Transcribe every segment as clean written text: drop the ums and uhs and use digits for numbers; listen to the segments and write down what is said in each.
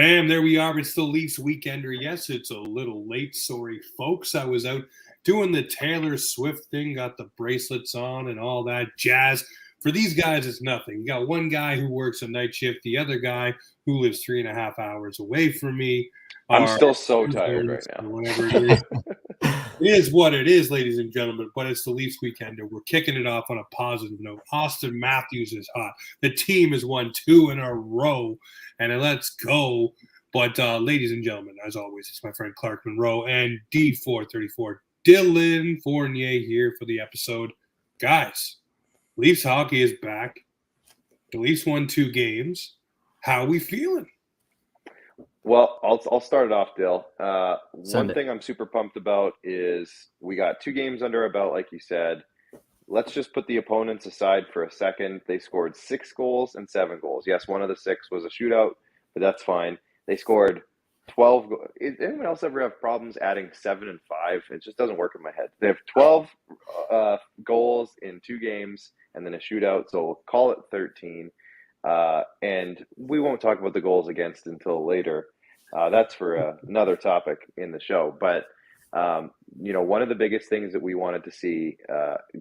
Bam, there we are. It's the Leafs Weekender. Yes, it's a little late. Sorry, folks. I was out doing the Taylor Swift thing, got the bracelets on and all that jazz. For these guys, it's nothing. You got one guy who works a night shift, the other guy who lives 3.5 hours away from me. I'm still so tired right now. Whatever it is. It is what it is, ladies and gentlemen, but it's the Leafs Weekender. We're kicking it off on a positive note. Austin Matthews is hot. The team has won 2 in a row, and let's go. But ladies and gentlemen, as always, it's my friend Clark Monroe and D434 Dylan Fournier here for the episode. Guys, Leafs hockey is back. The Leafs won 2 games. How are we feeling? Well, I'll start it off, Dill. One thing I'm super pumped about is we got 2 games under our belt, like you said. Let's just put the opponents aside for a second. They scored 6 goals and 7 goals. Yes, one of the 6 was a shootout, but that's fine. They scored 12 goals. Did anyone else ever have problems adding 7 and 5? It just doesn't work in my head. They have 12 goals in 2 games and then a shootout, so we'll call it 13. And we won't talk about the goals against until later. That's for another topic in the show. But, one of the biggest things that we wanted to see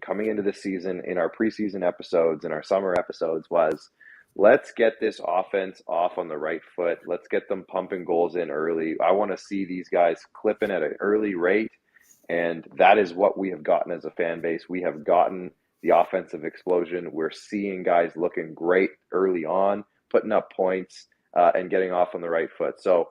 coming into this season in our preseason episodes and our summer episodes was let's get this offense off on the right foot. Let's get them pumping goals in early. I want to see these guys clipping at an early rate. And that is what we have gotten as a fan base. We have gotten the offensive explosion. We're seeing guys looking great early on, putting up points and getting off on the right foot. So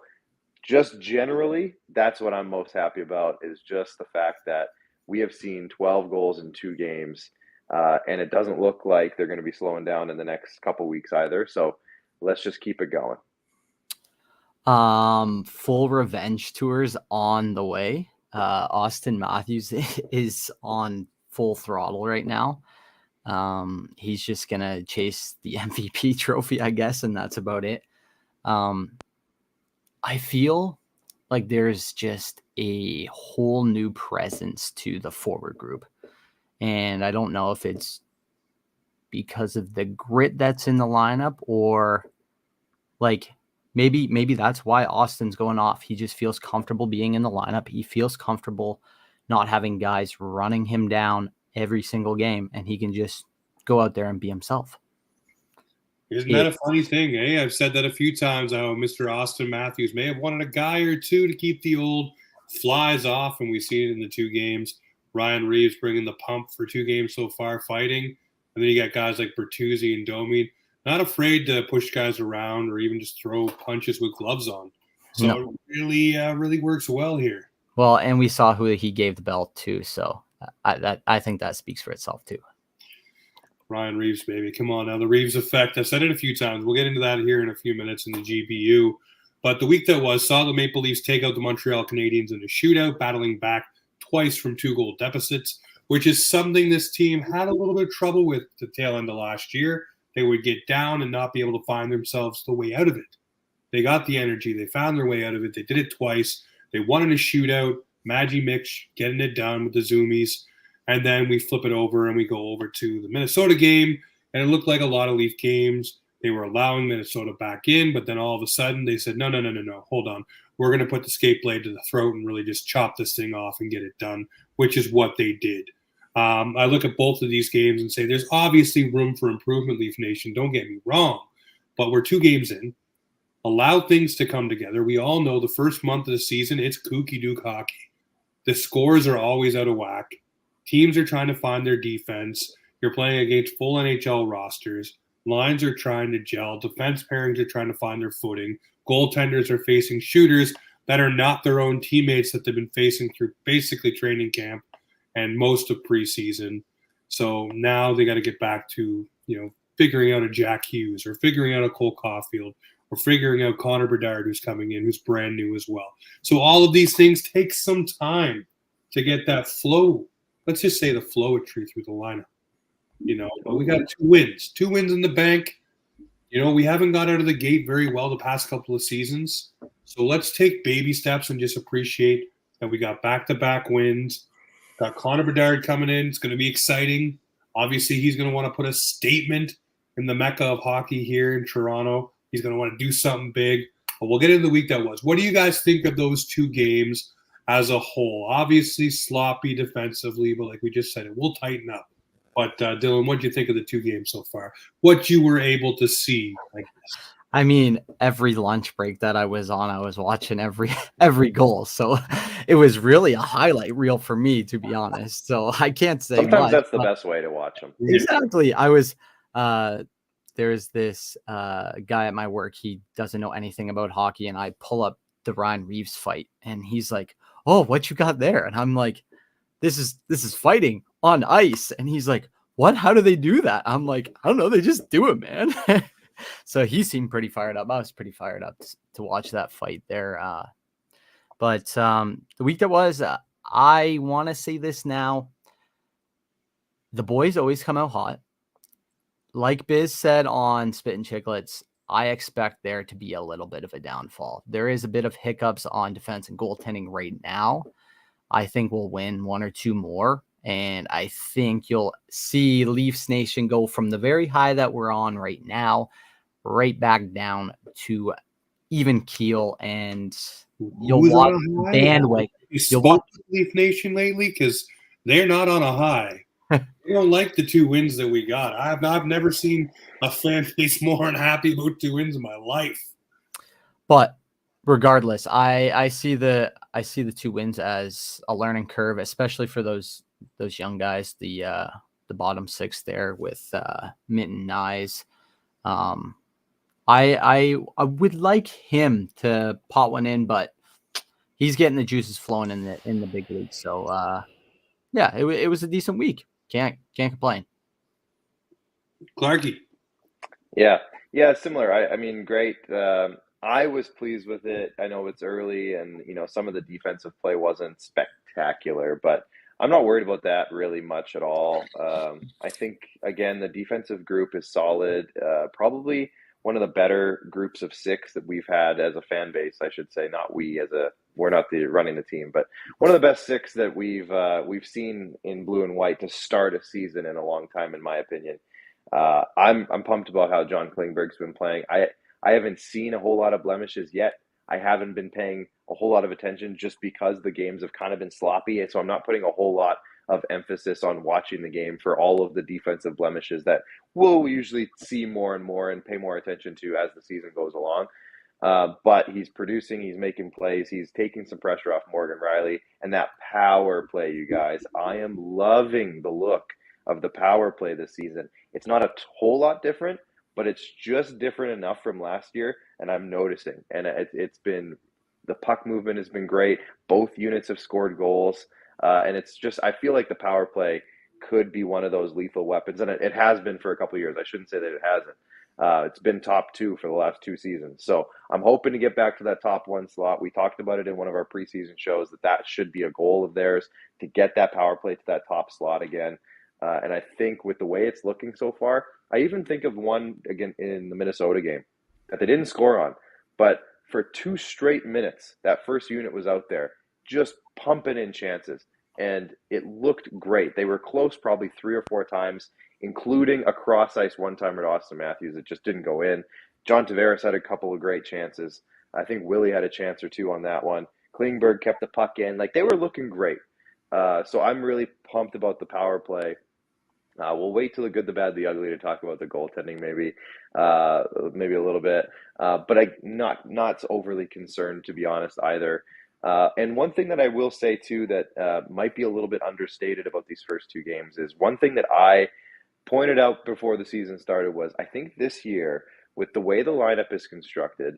just generally, that's what I'm most happy about is just the fact that we have seen 12 goals in 2 games, and it doesn't look like they're going to be slowing down in the next couple weeks either. So let's just keep it going. Full revenge tours on the way. Austin Matthews is on full throttle right now. He's just gonna chase the MVP trophy, I guess, and that's about it. I feel like there's just a whole new presence to the forward group, and I don't know if it's because of the grit that's in the lineup or like maybe that's why Austin's going off. He just feels comfortable being in the lineup. He feels comfortable not having guys running him down every single game, and he can just go out there and be himself. Isn't that a funny thing, eh? I've said that a few times, how Mr. Austin Matthews may have wanted a guy or two to keep the old flies off, and we've seen it in the 2 games. Ryan Reaves bringing the pump for 2 games so far, fighting. And then you got guys like Bertuzzi and Domi, not afraid to push guys around or even just throw punches with gloves on. So It really works well here. Well, and we saw who he gave the belt to, so I think that speaks for itself too. Ryan Reaves, baby. Come on now. The Reaves effect. I've said it a few times. We'll get into that here in a few minutes in the GPU. But the week that was saw the Maple Leafs take out the Montreal Canadiens in a shootout, battling back twice from 2-goal deficits, which is something this team had a little bit of trouble with the tail end of last year. They would get down and not be able to find themselves the way out of it. They got the energy. They found their way out of it. They did it twice. They won in a shootout. Maggie Mitch getting it done with the Zoomies. And then we flip it over and we go over to the Minnesota game. And it looked like a lot of Leaf games. They were allowing Minnesota back in, but then all of a sudden they said, no, hold on. We're going to put the skate blade to the throat and really just chop this thing off and get it done, which is what they did. I look at both of these games and say there's obviously room for improvement, Leaf Nation. Don't get me wrong. But we're 2 games in. Allow things to come together. We all know the first month of the season, it's kooky dook hockey. The scores are always out of whack. Teams are trying to find their defense. You're playing against full NHL rosters. Lines are trying to gel. Defense pairings are trying to find their footing. Goaltenders are facing shooters that are not their own teammates that they've been facing through basically training camp and most of preseason. So now they got to get back to, figuring out a Jack Hughes or figuring out a Cole Caulfield or figuring out Connor Bedard, who's coming in, who's brand new as well. So all of these things take some time to get that flow. Let's just say the flowetry through the lineup, but we got 2 wins in the bank. We haven't got out of the gate very well the past couple of seasons. So let's take baby steps and just appreciate that we got back-to-back wins. Got Connor Bedard coming in. It's going to be exciting. Obviously, he's going to want to put a statement in the mecca of hockey here in Toronto. He's going to want to do something big. But we'll get into the week that was. What do you guys think of those two games as a whole? Obviously sloppy defensively, but like we just said, it will tighten up. But Dylan, what do you think of the two games so far? What you were able to see, I guess. I mean, every lunch break that I was on, I was watching every goal. So it was really a highlight reel for me, to be honest. So I can't say Sometimes much. that's the best way to watch them. Exactly. I was there's this guy at my work. He doesn't know anything about hockey, and I pull up the Ryan Reaves fight, and he's like, "Oh, what you got there?" And I'm like, "This is fighting on ice." And he's like, "What? How do they do that?" I'm like, "I don't know. They just do it, man." So he seemed pretty fired up. I was pretty fired up to watch that fight there. But the week that was, I want to say this now. The boys always come out hot. Like Biz said on Spit and Chicklets, I expect there to be a little bit of a downfall. There is a bit of hiccups on defense and goaltending right now. I think we'll win one or two more. And I think you'll see Leafs Nation go from the very high that we're on right now right back down to even keel, and you'll watch bandwagon. You'll watch Leaf Nation lately because they're not on a high. They don't like the 2 wins that we got. I've never seen a fan base more unhappy about 2 wins in my life. But regardless, I see the 2 wins as a learning curve, especially for those young guys, the bottom 6 there with Minton, Nyes. I would like him to pot one in, but he's getting the juices flowing in the big league. So yeah, it was a decent week. Can't complain. Clarky. Yeah, similar. I mean, great. I was pleased with it. I know it's early, and some of the defensive play wasn't spectacular, but I'm not worried about that really much at all. I think again the defensive group is solid. Probably one of the better groups of 6 that we've had as a fan base. I should say, not we we're not running the team, but one of the best 6 that we've seen in blue and white to start a season in a long time, in my opinion. I'm pumped about how John Klingberg's been playing. I haven't seen a whole lot of blemishes yet. I haven't been paying a whole lot of attention just because the games have kind of been sloppy, and so I'm not putting a whole lot of emphasis on watching the game for all of the defensive blemishes that we'll usually see more and more and pay more attention to as the season goes along. But he's producing, he's making plays, he's taking some pressure off Morgan Riley, and that power play, you guys. I am loving the look of the power play this season. It's not a whole lot different, but it's just different enough from last year, and I'm noticing. And it's been, the puck movement has been great. Both units have scored goals, and it's just, I feel like the power play could be one of those lethal weapons, and it has been for a couple of years. I shouldn't say that it hasn't. It's been top 2 for the last 2 seasons. So I'm hoping to get back to that top 1 slot. We talked about it in one of our preseason shows that should be a goal of theirs, to get that power play to that top slot again. And I think with the way it's looking so far, I even think of one again in the Minnesota game that they didn't score on, but for 2 straight minutes, that first unit was out there just pumping in chances, and it looked great. They were close probably 3 or 4 times, including a cross-ice one-timer to Austin Matthews that just didn't go in. John Tavares had a couple of great chances. I think Willie had a chance or 2 on that one. Klingberg kept the puck in. Like, they were looking great. So I'm really pumped about the power play. We'll wait till the good, the bad, the ugly to talk about the goaltending, maybe a little bit. But I'm not overly concerned, to be honest, either. And one thing that I will say, too, that might be a little bit understated about these first 2 games is one thing that I pointed out before the season started was I think this year, with the way the lineup is constructed,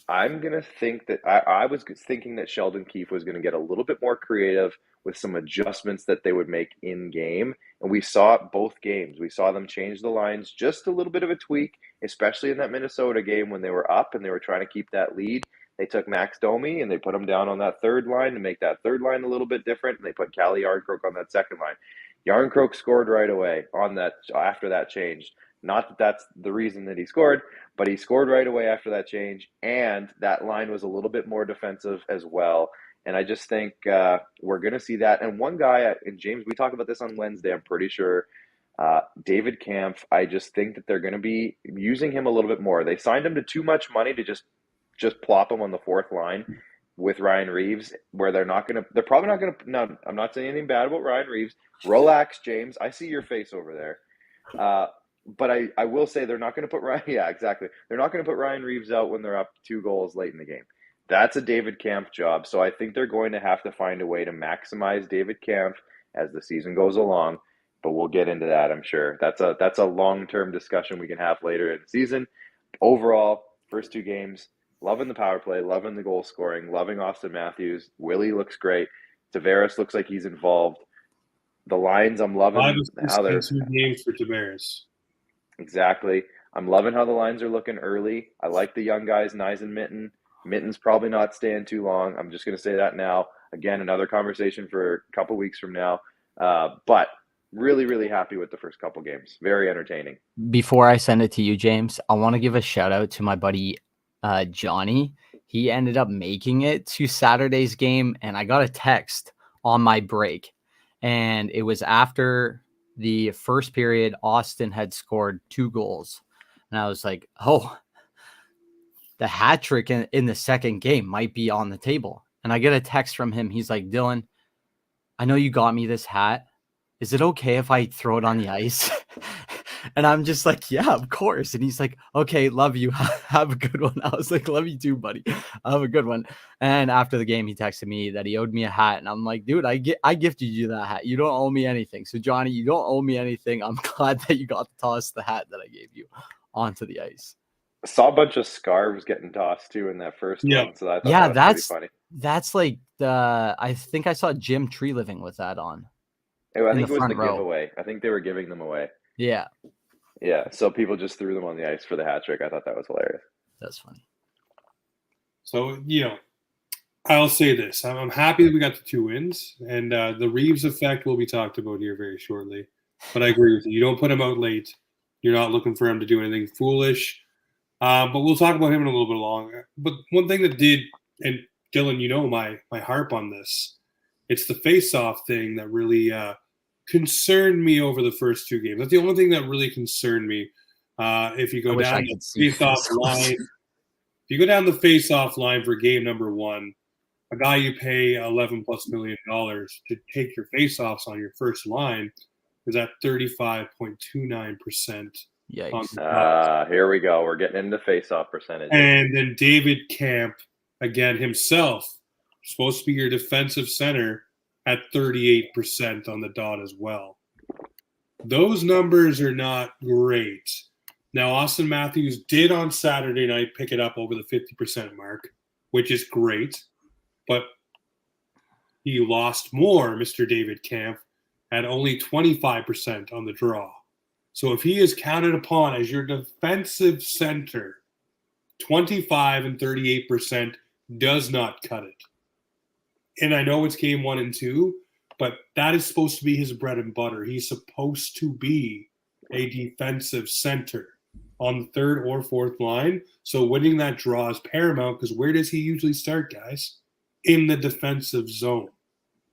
I'm going to think that I was thinking that Sheldon Keefe was going to get a little bit more creative with some adjustments that they would make in game. And we saw it both games. We saw them change the lines, just a little bit of a tweak, especially in that Minnesota game when they were up and they were trying to keep that lead. They took Max Domi and they put him down on that third line to make that third line a little bit different. And they put Calle Yarncroke on that second line. Yarncroke scored right away on that after that change. Not that that's the reason that he scored, but he scored right away after that change, and that line was a little bit more defensive as well. And I just think we're going to see that. And one guy, and James, we talked about this on Wednesday, I'm pretty sure, David Kampf, I just think that they're going to be using him a little bit more. They signed him to too much money to just just plop him on the fourth line with Ryan Reaves, where they're probably not going to, no, I'm not saying anything bad about Ryan Reaves. Relax, James. I see your face over there. But I will say they're not going to put Ryan, yeah, exactly. They're not going to put Ryan Reaves out when they're up 2 goals late in the game. That's a David Kampf job. So I think they're going to have to find a way to maximize David Kampf as the season goes along. But we'll get into that, I'm sure. That's a long-term discussion we can have later in the season. Overall, first 2 games, loving the power play, loving the goal scoring, loving Austin Matthews. Willie looks great. Tavares looks like he's involved. The lines, I'm loving how they're 2 games for Tavares. Exactly. I'm loving how the lines are looking early. I like the young guys, Nyes and Mitten. Mitten's probably not staying too long. I'm just going to say that now. Again, another conversation for a couple weeks from now. But really, really happy with the first couple games. Very entertaining. Before I send it to you, James, I want to give a shout out to my buddy Johnny. He ended up making it to Saturday's game, and I got a text on my break. And it was after the first period, Austin had scored 2 goals. And I was like, oh, the hat trick in the second game might be on the table. And I get a text from him. He's like, Dylan, I know you got me this hat. Is it okay if I throw it on the ice? And I'm just like, yeah, of course. And he's like, okay, love you. Have a good one. I was like, love you too, buddy. Have a good one. And after the game, he texted me that he owed me a hat. And I'm like, dude, I gifted you that hat. You don't owe me anything. So Johnny, you don't owe me anything. I'm glad that you got to toss the hat that I gave you onto the ice. I saw a bunch of scarves getting tossed too in that first one. So I thought that was pretty funny. That's like I think I saw Jim Tree Living with that on. I think it was the giveaway. I think they were giving them away. Yeah. Yeah. So people just threw them on the ice for the hat trick. I thought that was hilarious. That's funny. So, I'll say this. I'm happy that we got the 2 wins, and the Reaves effect will be talked about here very shortly. But I agree with you. You don't put him out late. You're not looking for him to do anything foolish. But we'll talk about him in a little bit longer. But one thing that did, and Dylan, my harp on this, it's the face-off thing that really concerned me over the first 2 games. That's the only thing that really concerned me. If you go down the face-off line, if you go down the face-off line for game number 1, a guy you pay $11+ million to take your face-offs on your first line is at 35.29%. Yikes. Here we go. We're getting into face-off percentage. And then David Kampf, again, himself, supposed to be your defensive center, at 38% on the dot as well. Those numbers are not great. Now, Austin Matthews did on Saturday night pick it up over the 50% mark, which is great. But he lost more, Mr. David Kampf, at only 25% on the draw. So if he is counted upon as your defensive center, 25 and 38% does not cut it. And I know it's game 1 and 2, but that is supposed to be his bread and butter. He's supposed to be a defensive center on the 3rd or 4th line. So winning that draw is paramount, because where does he usually start, guys? In the defensive zone.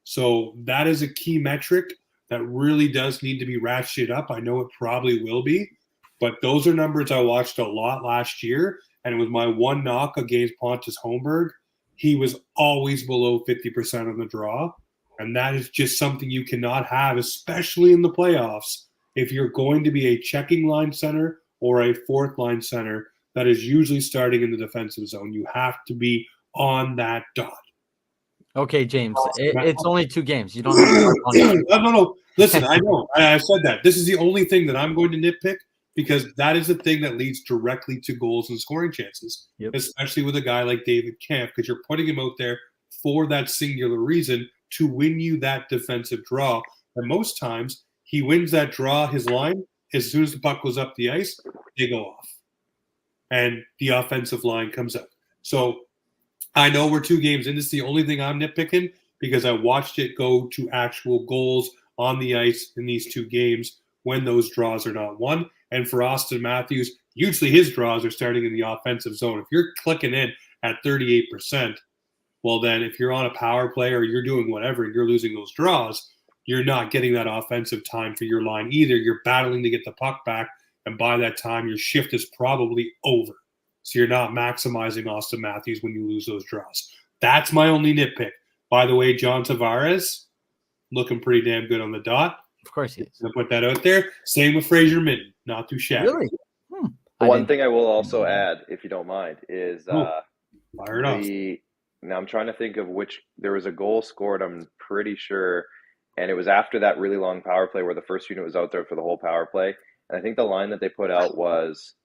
So that is a key metric that really does need to be ratcheted up. I know it probably will be, but those are numbers I watched a lot last year. And with my one knock against Pontus Holmberg, he was always below 50% on the draw. And that is just something you cannot have, especially in the playoffs, if you're going to be a checking line center or a 4th line center that is usually starting in the defensive zone. You have to be on that dot. Okay, James, it's only 2 games. You don't have to work on it. No. Listen, I know. I said that. This is the only thing that I'm going to nitpick, because that is the thing that leads directly to goals and scoring chances, especially with a guy like David Kampf, because you're putting him out there for that singular reason, to win you that defensive draw. And most times he wins that draw, his line, as soon as the puck goes up the ice, they go off. And the offensive line comes up. So I know we're 2 games in. This is the only thing I'm nitpicking, because I watched it go to actual goals on the ice in these 2 games when those draws are not won. And for Austin Matthews, usually his draws are starting in the offensive zone. If you're clicking in at 38%, well, then if you're on a power play or you're doing whatever and you're losing those draws, you're not getting that offensive time for your line either. You're battling to get the puck back, and by that time, your shift is probably over. so you're not maximizing Austin Matthews when you lose those draws. That's my only nitpick. By the way, John Tavares, looking pretty damn good on the dot. Of course he is. I'll put that out there. Same with Fraser Minton. Not too shabby. Really? One thing I will also add, if you don't mind, is fire it off. Now I'm trying to think of which there was a goal scored, I'm pretty sure, and it was after that really long power play where the first unit was out there for the whole power play. And I think the line that they put out was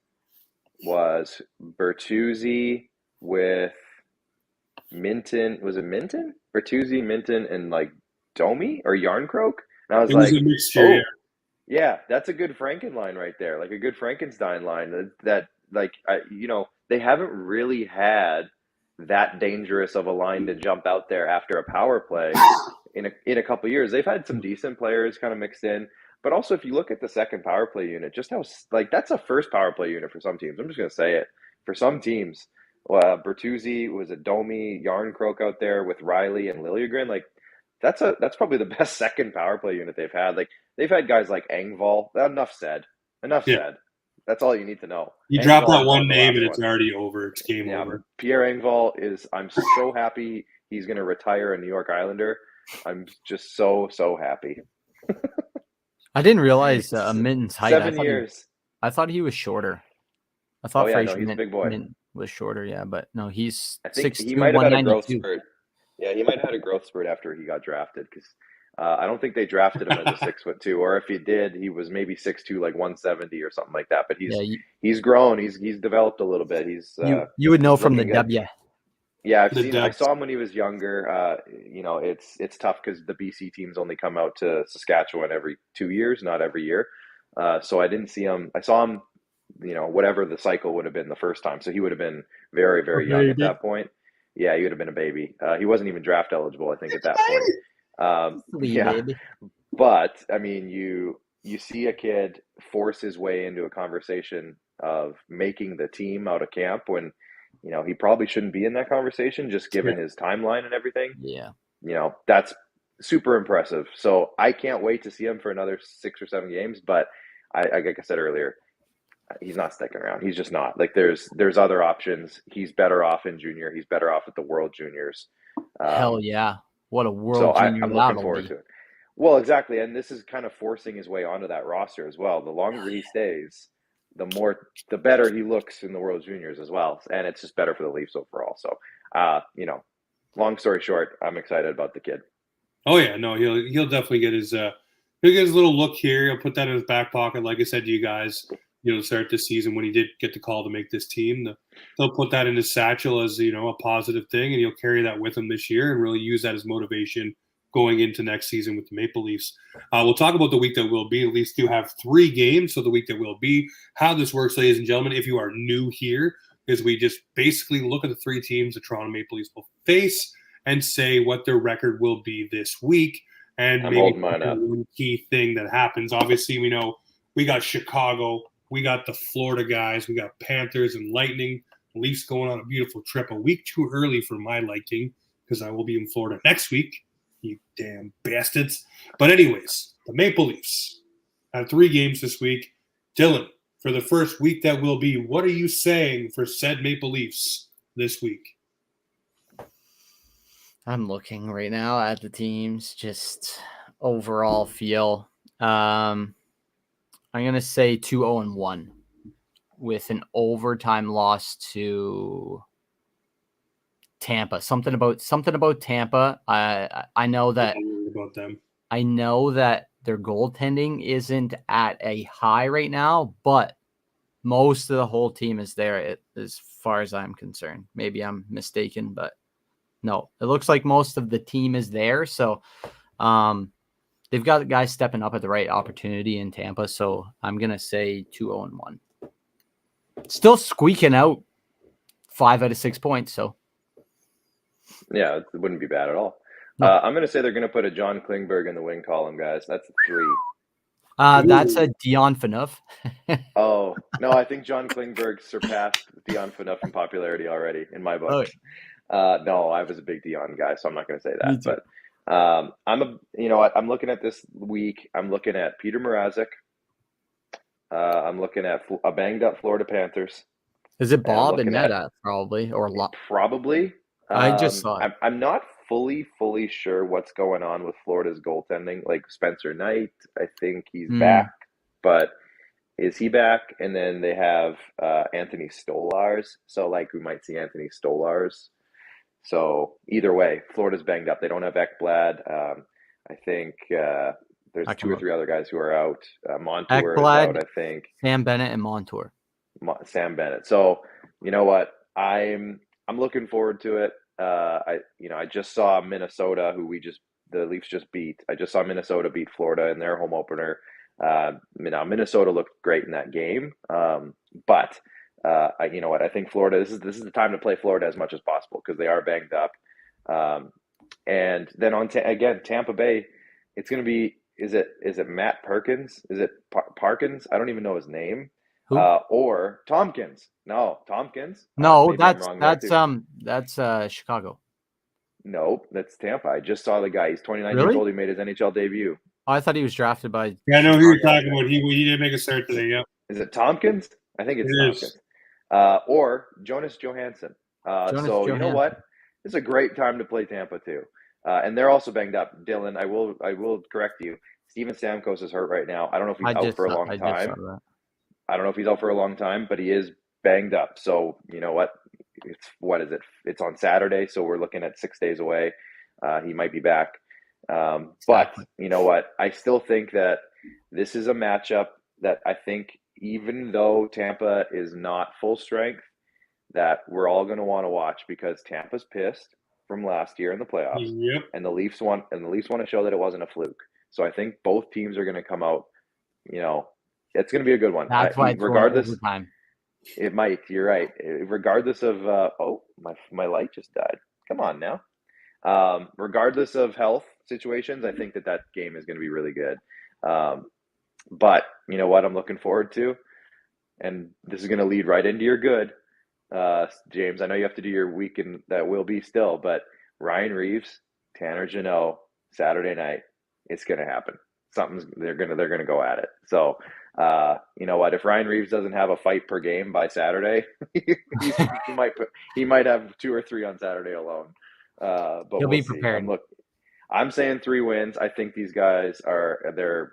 Bertuzzi with Minton. Was it Minton? Bertuzzi, Minton, and like Domi or Yarncroke? And I was like, a mixture, yeah, that's a good Franken line right there, like a good Frankenstein line. That they haven't really had that dangerous of a line to jump out there after a power play in a couple of years. They've had some decent players kind of mixed in, but also if you look at the second power play unit, just how that's a first power play unit for some teams. I'm just gonna say it for some teams. Bertuzzi, was it Domi, Yarncroke out there with Riley and Liljegren? Like that's probably the best second power play unit they've had. Like they've had guys like Engvall. Enough said. Said. That's all you need to know. You Engvall drop that one name and it's already over. It's game over. Pierre Engvall I'm so happy he's going to retire a New York Islander. I'm just so happy. I didn't realize Minton's height. 7 years. I thought he was shorter. I thought Fraser he's a big boy. Minton was shorter, yeah, but no, he's 6'2", he might have had a growth 192. spurt. Yeah, he might have had a growth spurt after he got drafted because I don't think they drafted him as a 6'2", or if he did, he was maybe 6'2", like 170 or something like that. But he's grown. He's developed a little bit. He's you would know from the good. W. Yeah, I saw him when he was younger. It's tough because the BC teams only come out to Saskatchewan every 2 years, not every year. So I didn't see him. I saw him, whatever the cycle would have been the first time. So he would have been very, very young at that point. Yeah, he would have been a baby. He wasn't even draft eligible, I think, at that point. Baby. But I mean, you see a kid force his way into a conversation of making the team out of camp when he probably shouldn't be in that conversation, just given his timeline and everything. Yeah. That's super impressive. So I can't wait to see him for another 6 or 7 games. But like I said earlier, he's not sticking around. He's just not. Like there's other options. He's better off in junior. He's better off at the World Juniors. Hell yeah. What a World Junior I'm looking forward to it. Well, exactly. And this is kind of forcing his way onto that roster as well. The longer he stays, the better he looks in the World Juniors as well. And it's just better for the Leafs overall. So, long story short, I'm excited about the kid. Oh yeah, no, he'll definitely get his little look here. He'll put that in his back pocket. Like I said to you guys, to start this season when he did get the call to make this team, he'll put that in his satchel as a positive thing, and he'll carry that with him this year and really use that as motivation going into next season with the Maple Leafs. We'll talk about the week that will be. The Leafs do have 3 games, so the week that will be. How this works, ladies and gentlemen, if you are new here, is we just basically look at the 3 teams the Toronto Maple Leafs will face and say what their record will be this week. And I'm maybe holding mine up. one key thing that happens. Obviously, we know we got Chicago, we got the Florida guys, we got Panthers and Lightning. The Leafs going on a beautiful trip, a week too early for my liking because I will be in Florida next week. You damn bastards. But anyways, the Maple Leafs have 3 games this week. Dylan, for the first week that will be, what are you saying for said Maple Leafs this week? I'm looking right now at the teams, just overall feel. I'm going to say 2-0-1 with an overtime loss to Tampa. Something about Tampa. I know that about them. I know that their goaltending isn't at a high right now, but most of the whole team is there as far as I'm concerned. Maybe I'm mistaken, but no, it looks like most of the team is there. So they've got guys stepping up at the right opportunity in Tampa. So I'm going to say 2-0-1. Still squeaking out 5 out of 6 points. So yeah, it wouldn't be bad at all. No. I'm going to say they're going to put a John Klingberg in the wing column, guys. That's a 3. That's a Dyan Phaneuf. Oh, no, I think John Klingberg surpassed Dyan Phaneuf in popularity already in my book. No, I was a big Dyan guy, so I'm not going to say that. But I'm looking at this week. I'm looking at Peter Mrazek. I'm looking at a banged up Florida Panthers. Is it Bob and looking at Meta probably or probably. I just saw it. I'm not fully sure what's going on with Florida's goaltending. Like Spencer Knight, I think he's back, but is he back? And then they have Anthony Stolars. So like we might see Anthony Stolars. So either way, Florida's banged up. They don't have Ekblad. I think there's two or three other guys who are out. Montour is out, I think. Sam Bennett and Montour. Sam Bennett. So you know what? I'm looking forward to it. I just saw Minnesota, who the Leafs just beat. I just saw Minnesota beat Florida in their home opener. Now Minnesota looked great in that game, but you know what? I think Florida. This is the time to play Florida as much as possible because they are banged up. And then again, Tampa Bay. It's going to be. Is it Matt Perkins? Is it Parkins? I don't even know his name. Who? Or Tompkins? No, Tompkins. No, that's Chicago. No, that's Tampa. I just saw the guy. He's 29 Really? years old. He made his NHL debut. Oh, I thought he was drafted by. Yeah, I know who you're talking about. He did make a start today. Yeah. Is it Tompkins? I think it's Tompkins. Or Jonas Johansson. So you know what? It's a great time to play Tampa too. And they're also banged up. Dylan, I will correct you. Steven Stamkos is hurt right now. I don't know if he's out for a long time. I don't know if he's out for a long time, but he is banged up. So you know what? What is it? It's on Saturday, so we're looking at 6 days away. He might be back. But you know what? I still think that this is a matchup that I think, even though Tampa is not full strength, that we're all going to want to watch because Tampa's pissed from last year in the playoffs, and the Leafs want to show that it wasn't a fluke. So I think both teams are going to come out. You know, it's going to be a good one. That's why it's regardless. It might. You're right. Regardless of my light just died. Come on now. Regardless of health situations, I think that game is going to be really good. But you know what I'm looking forward to, and this is going to lead right into your good, James. I know you have to do your weekend that will be still, but Ryan Reaves, Tanner Jeannot, Saturday night, it's going to happen. They're gonna go at it. So you know what? If Ryan Reaves doesn't have a fight per game by Saturday, he might have 2 or 3 on Saturday alone. But he'll be prepared. I'm saying 3 wins. I think these guys they're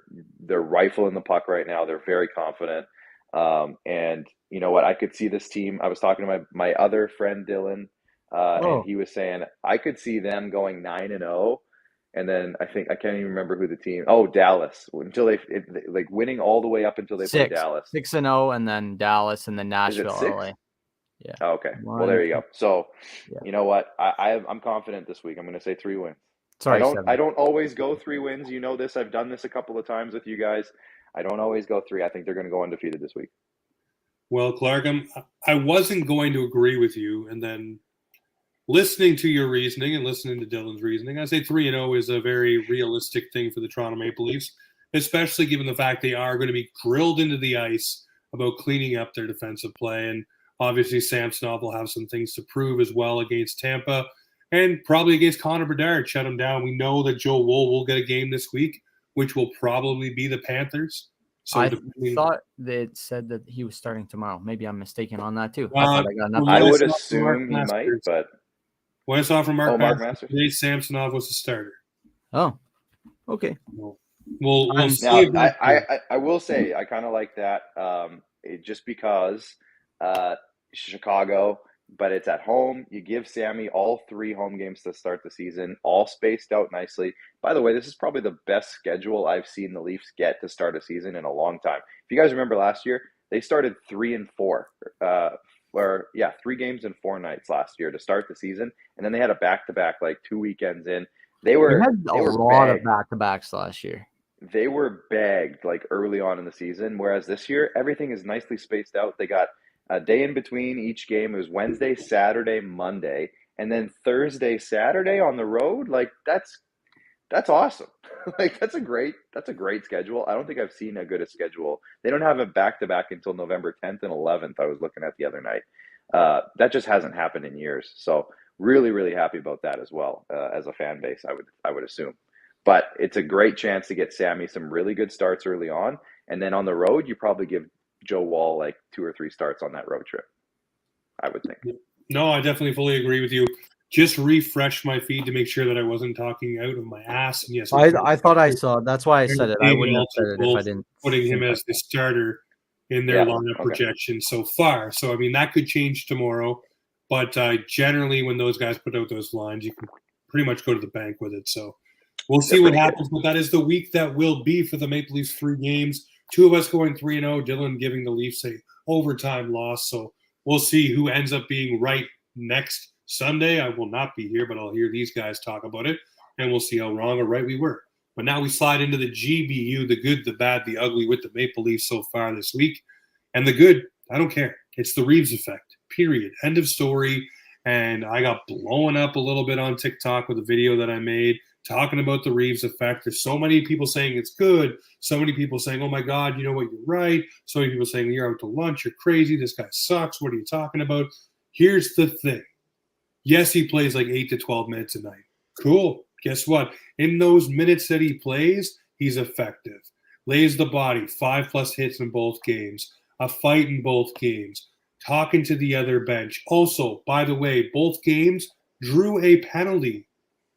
rifling the puck right now. They're very confident. And you know what? I could see this team. I was talking to my other friend Dylan, and he was saying I could see them going 9-0. And then I can't even remember who the team. Oh, Dallas. Until like winning all the way up until they play Dallas. 6-0, and then Dallas, and then Nashville, LA. Yeah. Oh, okay. Well, there you go. So, you know what? I'm confident this week. I'm going to say 3 wins. Sorry, I don't always go 3 wins. You know this. I've done this a couple of times with you guys. I don't always go 3. I think they're going to go undefeated this week. Well, Clark, I wasn't going to agree with you, and then listening to your reasoning and listening to Dylan's reasoning, I say 3-0 is a very realistic thing for the Toronto Maple Leafs, especially given the fact they are going to be drilled into the ice about cleaning up their defensive play. And obviously Samsonov will have some things to prove as well against Tampa and probably against Connor Bedard, shut him down. We know that Joe Woll will get a game this week, which will probably be the Panthers. So I thought they said that he was starting tomorrow. Maybe I'm mistaken on that too. I would assume he might, but what I saw from Mark Masters today, Samsonov was the starter. Oh, okay. We'll see. I will say I kind of like that, just because Chicago, but it's at home. You give Sammy all 3 home games to start the season, all spaced out nicely. By the way, this is probably the best schedule I've seen the Leafs get to start a season in a long time. If you guys remember last year, they started 3-4. 3 games and 4 nights last year to start the season, and then they had a back-to-back like 2 weekends in. They had a lot of back-to-backs last year. They were bagged like early on in the season, whereas this year everything is nicely spaced out. They got a day in between each game. It was Wednesday, Saturday, Monday, and then Thursday, Saturday on the road. Like that's awesome. Like that's a great schedule. I don't think I've seen a good a schedule. They don't have a back-to-back until November 10th and 11th. I was looking at the other night. That just hasn't happened in years. So really, really happy about that as well, as a fan base, I would assume. But it's a great chance to get Sammy some really good starts early on. And then on the road, you probably give Joe Woll like 2 or 3 starts on that road trip. I would think. No, I definitely fully agree with you. Just refresh my feed to make sure that I wasn't talking out of my ass. And yes, I thought I saw. That's why I said it. I David wouldn't have also said it if I both didn't. putting him think as the starter in their lineup projection so far. So, I mean, that could change tomorrow. But generally, when those guys put out those lines, you can pretty much go to the bank with it. So we'll see what happens. But that is the week that will be for the Maple Leafs. 3 games. 2 of us going 3-0. Dylan giving the Leafs a overtime loss. So we'll see who ends up being right next Sunday. I will not be here, but I'll hear these guys talk about it. And we'll see how wrong or right we were. But now we slide into the GBU, the good, the bad, the ugly with the Maple Leafs so far this week. And the good, I don't care. It's the Reaves effect, period. End of story. And I got blown up a little bit on TikTok with a video that I made talking about the Reaves effect. There's so many people saying it's good. So many people saying, oh my God, you know what, you're right. So many people saying, you're out to lunch, you're crazy, this guy sucks. What are you talking about? Here's the thing. Yes, he plays like 8 to 12 minutes a night. Cool. Guess what? In those minutes that he plays, he's effective. Lays the body, 5+ hits in both games, a fight in both games, talking to the other bench. Also, by the way, both games drew a penalty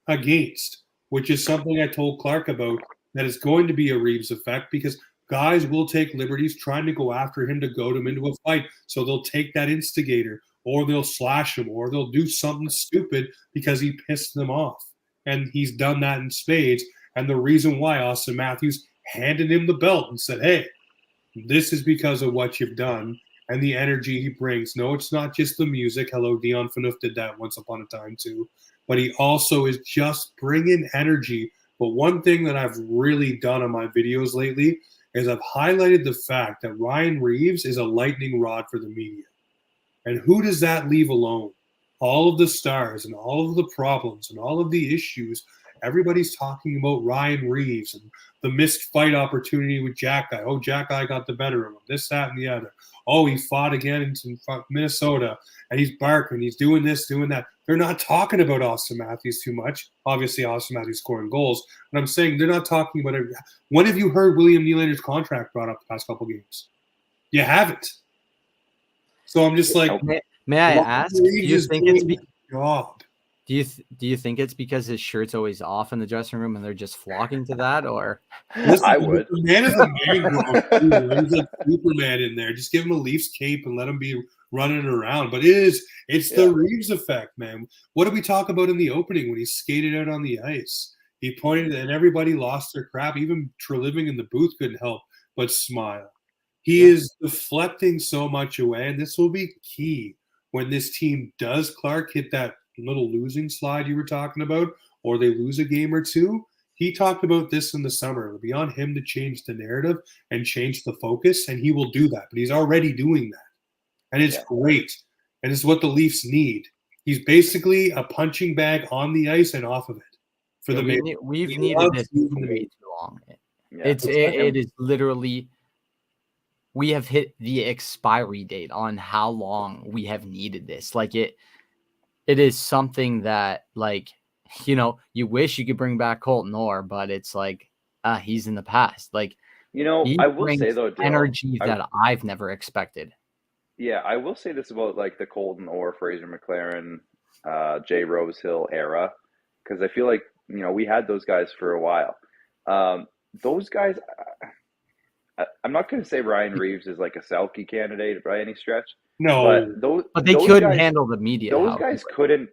against, which is something I told Clark about, that is going to be a Reaves effect because guys will take liberties trying to go after him to goad him into a fight. So they'll take that instigator, or they'll slash him, or they'll do something stupid because he pissed them off. And he's done that in spades. And the reason why Austin Matthews handed him the belt and said, hey, this is because of what you've done and the energy he brings. No, it's not just the music. Hello, Dion Phaneuf did that once upon a time too. But he also is just bringing energy. But one thing that I've really done on my videos lately is I've highlighted the fact that Ryan Reaves is a lightning rod for the media. And who does that leave alone? All of the stars and all of the problems and all of the issues. Everybody's talking about Ryan Reaves and the missed fight opportunity with Jack Guy. Oh, Jack Guy got the better of him. This, that, and the other. Oh, he fought again in Minnesota, and he's barking. He's doing this, doing that. They're not talking about Austin Matthews too much. Obviously, Austin Matthews scoring goals. But I'm saying they're not talking about it. When have you heard William Nylander's contract brought up the past couple games? You haven't. So I'm just like, may I ask? Do you think it's job? Do you think it's because his shirt's always off in the dressing room and they're just flocking to that, or? Listen, I would. The man is a man. He's like Superman in there. Just give him a Leafs cape and let him be running around. But it's the Reaves effect, man. What did we talk about in the opening when he skated out on the ice? He pointed and everybody lost their crap. Even Treliving in the booth couldn't help but smile. He is deflecting so much away, and this will be key when this team does, Clark, hit that little losing slide you were talking about, or they lose a game or two. He talked about this in the summer. It'll be on him to change the narrative and change the focus, and he will do that. But he's already doing that, and it's great. And it's what the Leafs need. He's basically a punching bag on the ice and off of it. For the we've needed this for way too long. Yeah. It is literally. We have hit the expiry date on how long we have needed this. Like it is something that, like, you know, you wish you could bring back Colton Orr, but it's like, he's in the past. Like, you know, I will say though, Dale, energy that I've never expected. Yeah, I will say this about like the Colton Orr, Fraser McLaren, Jay Rosehill era, because I feel like, you know, we had those guys for a while. Those guys. I'm not going to say Ryan Reaves is like a Selke candidate by any stretch. No, but they couldn't handle the media. Those guys couldn't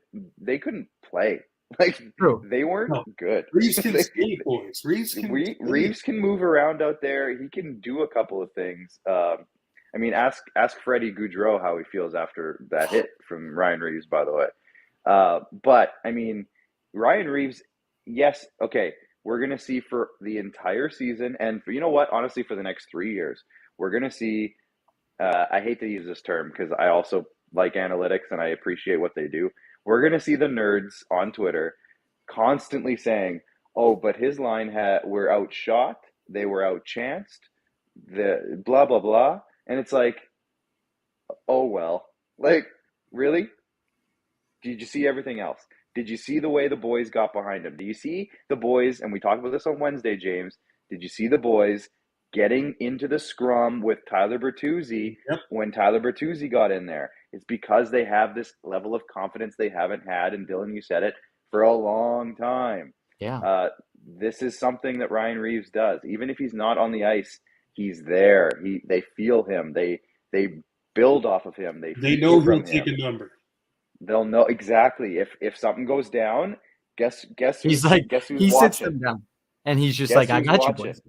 play. Like, they weren't good. Reaves can skate, boys. Reaves can move around out there. He can do a couple of things. I mean, ask Freddie Goudreau how he feels after that hit from Ryan Reaves, by the way. But I mean, Ryan Reaves, yes, okay. We're going to see for the entire season, and for, you know what, honestly, for the next 3 years, we're going to see, I hate to use this term because I also like analytics and I appreciate what they do. We're going to see the nerds on Twitter constantly saying, oh, but his line were outshot, they were outchanced, the blah, blah, blah. And it's like, oh, well, like, really? Did you see everything else? Did you see the way the boys got behind him? Do you see the boys, and we talked about this on Wednesday, James, did you see the boys getting into the scrum with Tyler Bertuzzi when Tyler Bertuzzi got in there. It's because they have this level of confidence they haven't had, and Dylan, you said it, for a long time. Yeah. This is something that Ryan Reaves does. Even if he's not on the ice, he's there. They feel him. They build off of him. They know he'll take a number. They'll know exactly if something goes down. Guess he's who's like guess who's he watching? sits them down, and he's just Guess like, "I who's got watching? you, boys."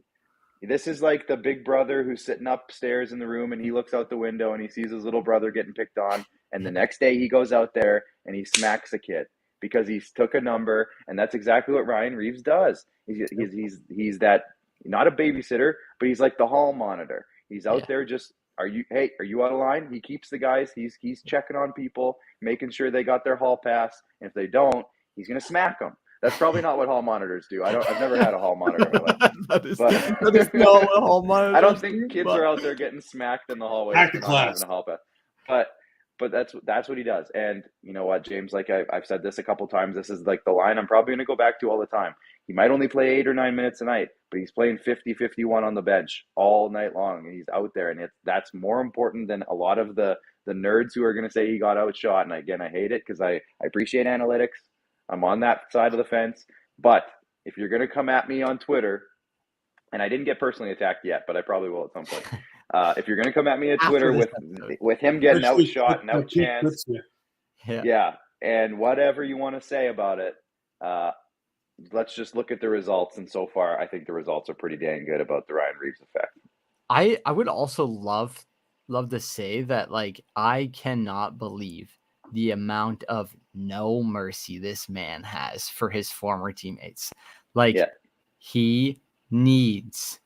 This is like the big brother who's sitting upstairs in the room, and he looks out the window and he sees his little brother getting picked on, and the next day he goes out there and he smacks a kid because he took a number, and that's exactly what Ryan Reaves does. He's that, not a babysitter, but he's like the hall monitor. He's out there just, are you out of line? He keeps the guys, he's checking on people, making sure they got their hall pass, and if they don't, he's gonna smack them. That's probably not what hall monitors do. I've never had a hall monitor in my life. that is not what hall monitors I don't think do, kids but... are out there getting smacked in the hallway Back for to not class. having a hall pass. But that's what he does. And you know what, James, like I've said this a couple times, this is like the line I'm probably going to go back to all the time. He might only play 8 or 9 minutes a night, but he's playing 50, 51 on the bench all night long. And he's out there, and that's more important than a lot of the nerds who are going to say he got outshot. And again, I hate it because I appreciate analytics. I'm on that side of the fence. But if you're going to come at me on Twitter, and I didn't get personally attacked yet, but I probably will at some point. If you're going to come at me on Twitter with him getting outshot and outchanced, and whatever you want to say about it, let's just look at the results. And so far, I think the results are pretty dang good about the Ryan Reaves effect. I would also love to say that, like, I cannot believe the amount of no mercy this man has for his former teammates. Like, he needs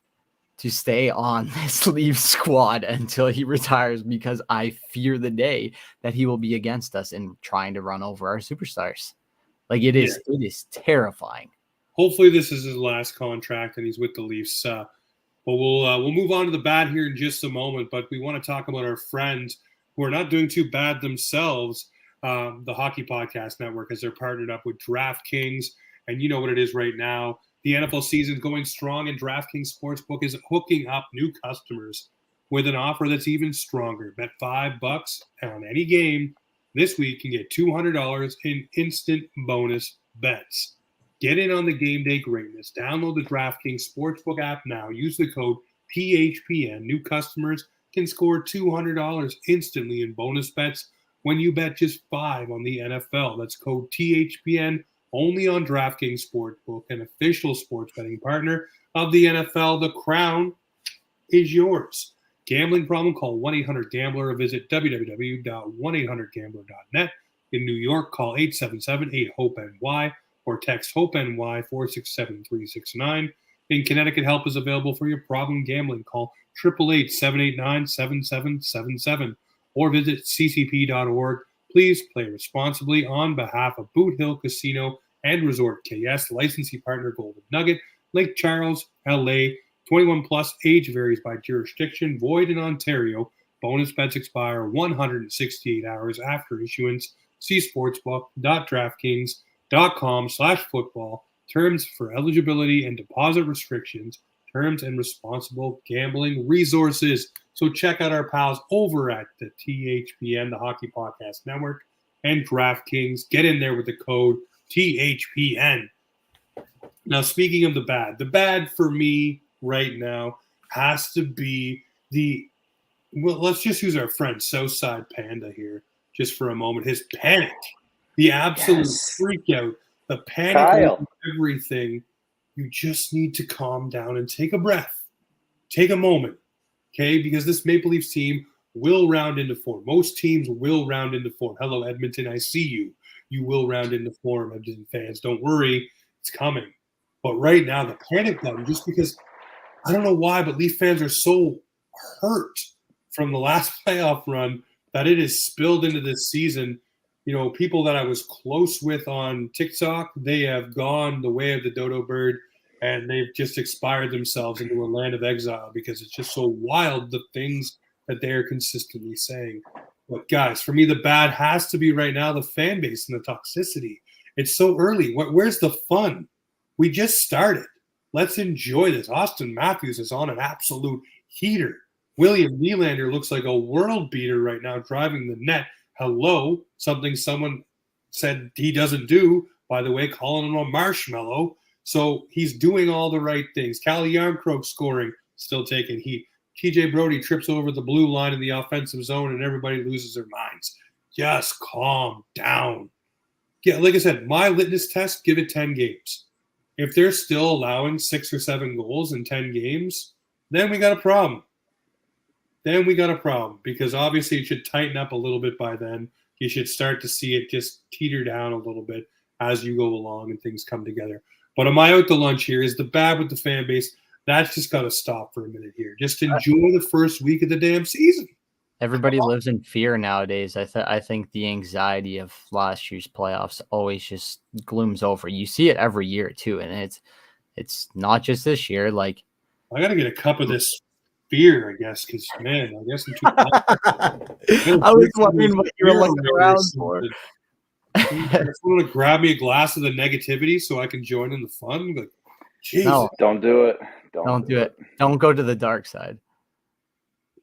to stay on this Leafs squad until he retires, because I fear the day that he will be against us and trying to run over our superstars. Like, it is terrifying. Hopefully this is his last contract and he's with the Leafs. But we'll move on to the bad here in just a moment. But we want to talk about our friends who are not doing too bad themselves. The Hockey Podcast Network, as they're partnered up with DraftKings. And you know what it is right now. The NFL season going strong, and DraftKings Sportsbook is hooking up new customers with an offer that's even stronger. Bet $5 on any game this week and get $200 in instant bonus bets. Get in on the game day greatness. Download the DraftKings Sportsbook app now. Use the code THPN. New customers can score $200 instantly in bonus bets when you bet just $5 on the NFL. That's code THPN only on DraftKings Sportsbook, an official sports betting partner of the NFL. The crown is yours. Gambling problem? Call 1-800-GAMBLER or visit www.1800gambler.net. In New York, call 877-8-HOPE-NY or text HOPE-NY 467-369. In Connecticut, help is available for your problem gambling. Call 888-789-7777. Or visit ccp.org. Please play responsibly on behalf of Boot Hill Casino and Resort KS, licensee partner Golden Nugget, Lake Charles, LA. 21 plus, age varies by jurisdiction, void in Ontario. Bonus bets expire 168 hours after issuance. See sportsbook.draftkings.com/football. Terms for eligibility and deposit restrictions, terms and responsible gambling resources. So check out our pals over at the THPN, the Hockey Podcast Network, and DraftKings. Get in there with the code THPN. Now, speaking of the bad for me right now has to be let's just use our friend Southside Panda here just for a moment. His panic, the absolute freak out, the panic over everything. You just need to calm down and take a breath. Take a moment. Okay, because this Maple Leafs team will round into form. Most teams will round into form. Hello, Edmonton, I see you. You will round into form, Edmonton fans. Don't worry, it's coming. But right now, the panic button, just because, I don't know why, but Leaf fans are so hurt from the last playoff run that it has spilled into this season. You know, people that I was close with on TikTok, they have gone the way of the dodo bird. And they've just expired themselves into a land of exile because it's just so wild, the things that they are consistently saying. But guys, for me, the bad has to be right now the fan base and the toxicity. It's so early. Where's the fun? We just started. Let's enjoy this. Austin Matthews is on an absolute heater. William Nylander looks like a world beater right now, driving the net. Hello, something someone said he doesn't do, by the way, calling him a marshmallow. So he's doing all the right things. Calle Jarnkrok scoring, still taking heat. TJ Brody trips over the blue line in the offensive zone and everybody loses their minds. Just calm down. Yeah, like I said, my litmus test, give it 10 games. If they're still allowing 6 or 7 goals in 10 games, then we got a problem. Because obviously it should tighten up a little bit by then. You should start to see it just teeter down a little bit as you go along and things come together. But am I out to lunch here? Is the bad with the fan base? That's just got to stop for a minute here. Just enjoy the first week of the damn season. Everybody lives in fear nowadays. I think the anxiety of last year's playoffs always just glooms over. You see it every year too, and it's not just this year. Like, I got to get a cup of this beer, I guess, because man, I guess I'm too. I was wondering what you were looking around for. Someone to grab me a glass of the negativity so I can join in the fun. Like, geez. No, don't do it. Don't do it. Don't go to the dark side.